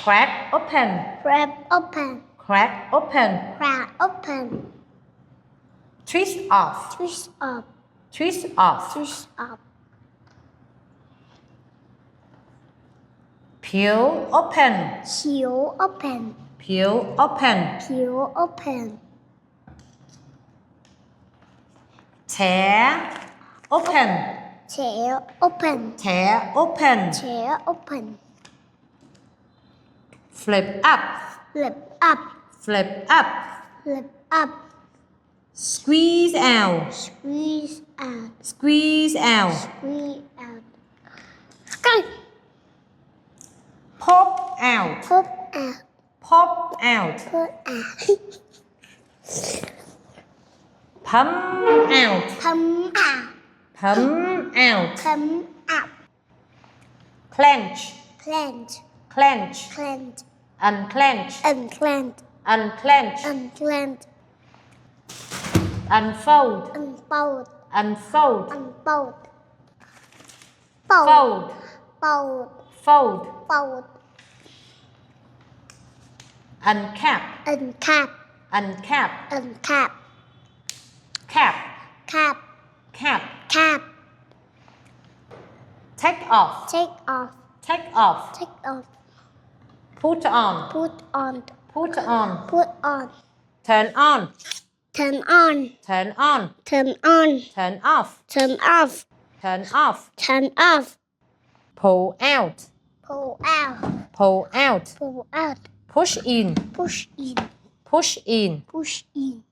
crack open, Crack open. crack open, Crack open. twist off, Twist up. twist off, Twist up. peel open, Peel open. peel open, Peel open. tear open, Tear open. tear open, Tear open. flip up, Flip up. flip up, Flip up. squeeze out, Squeeze out. squeeze out, Squeeze out. Sky. pop out, Pop out. pop out, Put out. pump out, Pump out. pump out, Pump out. clench, Clench. clench, Clench. unclench, Unclench. unclench, Unclench. unfold, Unfold. unfold, Unfold. fold, Fold. fold, Fold. uncap, Uncap. uncap, Uncap. cap, Cap. cap, Cap. take off, Take off. take off, Take off. put on, Put on. put on, Put on. turn on, Turn on. turn on, Turn on. turn off, Turn off. turn off, Turn off. pull out, Pull out. pull out, Pull out. push in, Push in. push in, Push in.